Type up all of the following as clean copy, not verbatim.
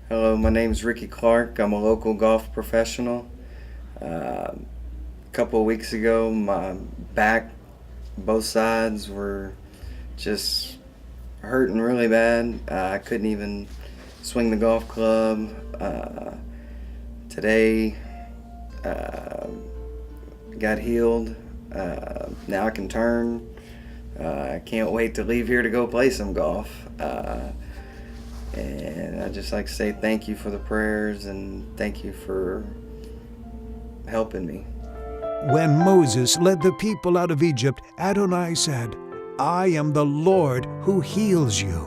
Hello, my name is Ricky Clark. I'm a local golf professional. A couple of weeks ago, my back, both sides were just hurting really bad. I couldn't even swing the golf club. Today, got healed. Now I can turn. I can't wait to leave here to go play some golf. And I'd just like to say thank you for the prayers and thank you for helping me. When Moses led the people out of Egypt, Adonai said, "I am the Lord who heals you."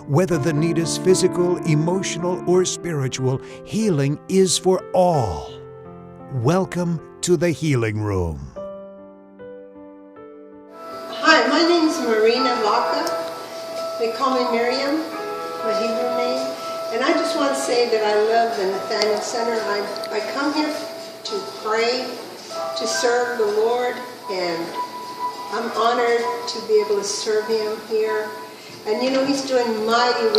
Whether the need is physical, emotional, or spiritual, healing is for all. Welcome to the Healing Room. Hi, my name is Marina Vaca. They call me Miriam, my Hebrew name. And I just want to say that I love the Nathaniel Center. I come here to pray, to serve the Lord, and I'm honored to be able to serve Him here. And you know, He's doing mighty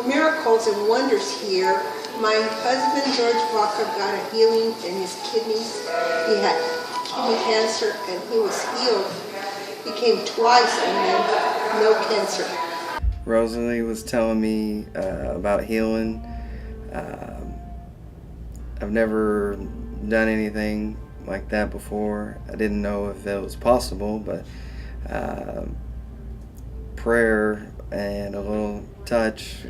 miracles and wonders here. My husband, George Vaca, got a healing in his kidneys. He had kidney cancer and he was healed. He came twice and then no cancer. Rosalie was telling me about healing. I've never done anything like that before. I didn't know if it was possible, but prayer and a little touch,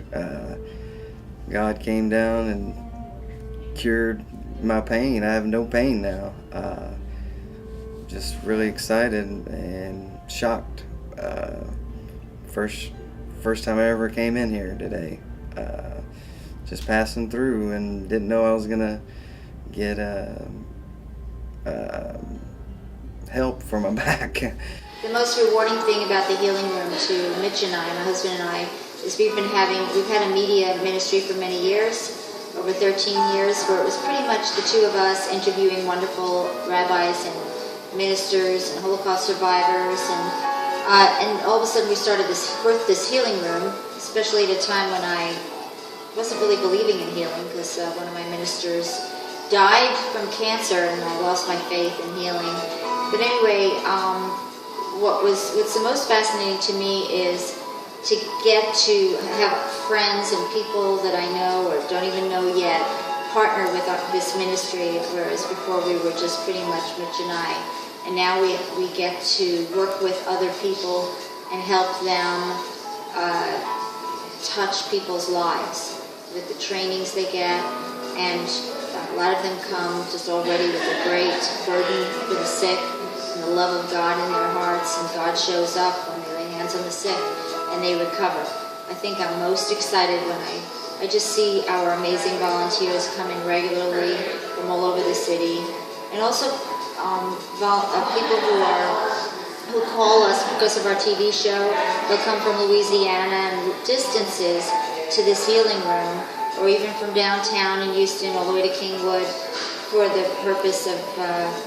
God came down and cured my pain. I have no pain now. Just really excited and shocked. First time I ever came in here today. Just passing through and didn't know I was gonna get help for my back. The most rewarding thing about the Healing Room to Mitch and I, my husband and I, is we've had a media ministry for many years, over 13 years, where it was pretty much the two of us interviewing wonderful rabbis and ministers and Holocaust survivors, and all of a sudden we started this Healing Room, especially at a time when I wasn't really believing in healing, because one of my ministers died from cancer and I lost my faith in healing. But anyway, what's the most fascinating to me is to get to have friends and people that I know or don't even know yet partner with this ministry, whereas before we were just pretty much Mitch and I. And now we get to work with other people and help them touch people's lives with the trainings they get. And a lot of them come just already with a great burden for the sick and the love of God in their hearts, and God shows up when they lay hands on the sick and they recover. I think I'm most excited when I just see our amazing volunteers coming regularly from all over the city, and also people who call us because of our TV show. They'll come from Louisiana and distances to this Healing Room, or even from downtown in Houston all the way to Kingwood, for the purpose of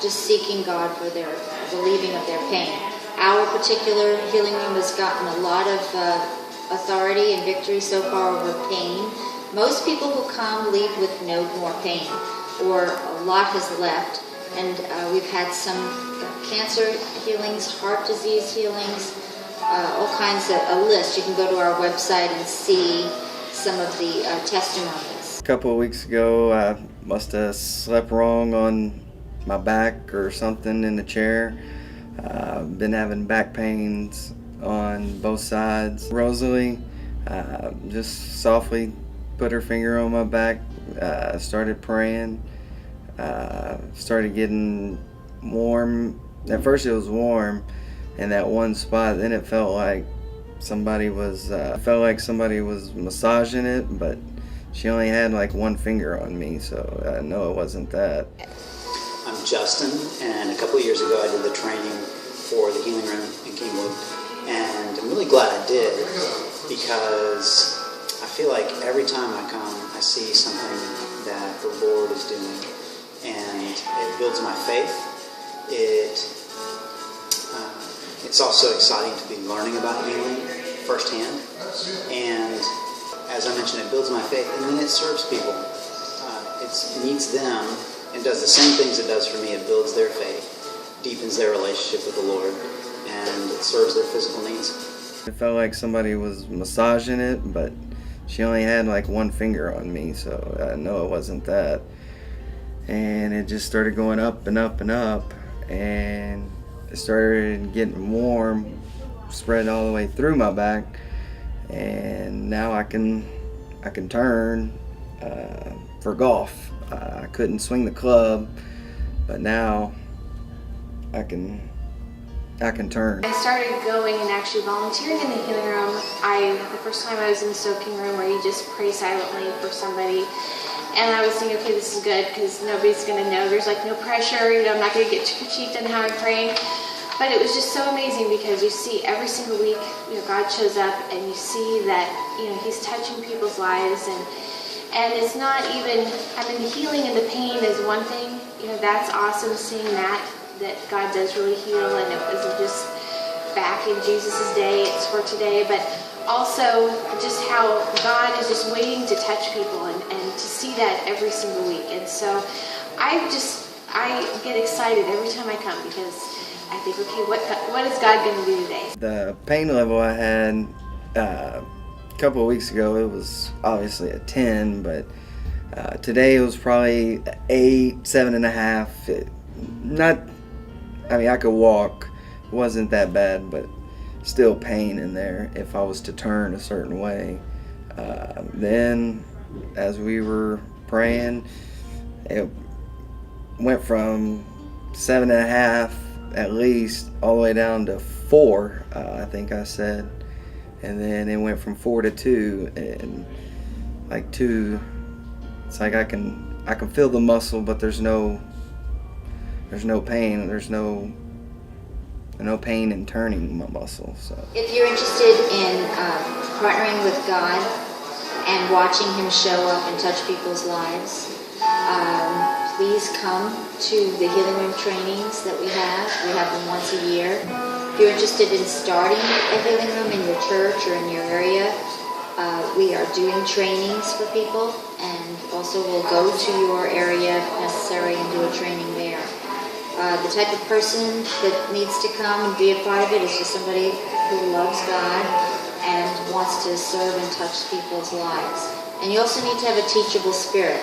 just seeking God for their relieving of their pain. Our particular Healing Room has gotten a lot of authority and victory so far over pain. Most people who come leave with no more pain, or a lot has left. And we've had some cancer healings, heart disease healings, all kinds of a list. You can go to our website and see some of the testimonies. A couple of weeks ago, I must have slept wrong on my back or something in the chair. I've been having back pains on both sides. Rosalie just softly put her finger on my back, started praying, started getting warm. At first it was warm in that one spot, then it felt like somebody was massaging it, but she only had like one finger on me, so I know it wasn't that. I'm Justin, and a couple of years ago I did the training for the Healing Room in Kingwood, and I'm really glad I did, because I feel like every time I come I see something that the Lord is doing, and it builds my faith. It's also exciting to be learning about healing firsthand, and as I mentioned, it builds my faith, and then it serves people. It meets them and does the same things it does for me. It builds their faith, deepens their relationship with the Lord, and it serves their physical needs. It felt like somebody was massaging it, but she only had like one finger on me, so I know it wasn't that. And it just started going up and up and up, and it started getting warm, spread all the way through my back, and now I can turn for golf. I couldn't swing the club, but now I can turn. I started going and actually volunteering in the healing room. The first time I was in the soaking room where you just pray silently for somebody, and I was thinking, okay, this is good because nobody's going to know. There's like no pressure, I'm not going to get too cheap on how I'm praying. But it was just so amazing because you see every single week, God shows up, and you see that, He's touching people's lives, and it's not even, the healing and the pain is one thing, that's awesome seeing that God does really heal, and it wasn't just back in Jesus' day, it's for today, but also just how God is just waiting to touch people and to see that every single week. And so I get excited every time I come because I think, okay, what is God going to do today? The pain level I had a couple of weeks ago, it was obviously a 10, but today it was probably 8, 7.5. I could walk. It wasn't that bad, but still pain in there if I was to turn a certain way. Then, as we were praying, it went from 7.5 at least all the way down to 4, I think I said. And then it went from 4 to 2, and like 2, it's like I can feel the muscle, but there's no pain. There's no pain in turning my muscle. So if you're interested in partnering with God and watching Him show up and touch people's lives, please come to the healing room trainings that we have. We have them once a year. If you're interested in starting a healing room in your church or in your area, we are doing trainings for people, and also we'll go to your area if necessary and do a training there. The type of person that needs to come and be a part of it is just somebody who loves God and wants to serve and touch people's lives. And you also need to have a teachable spirit.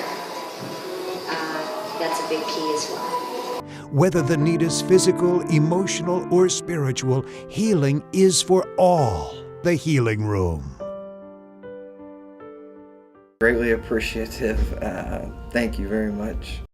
That's a big key as well. Whether the need is physical, emotional, or spiritual, healing is for all. The Healing Room. greatly appreciative. Thank you very much.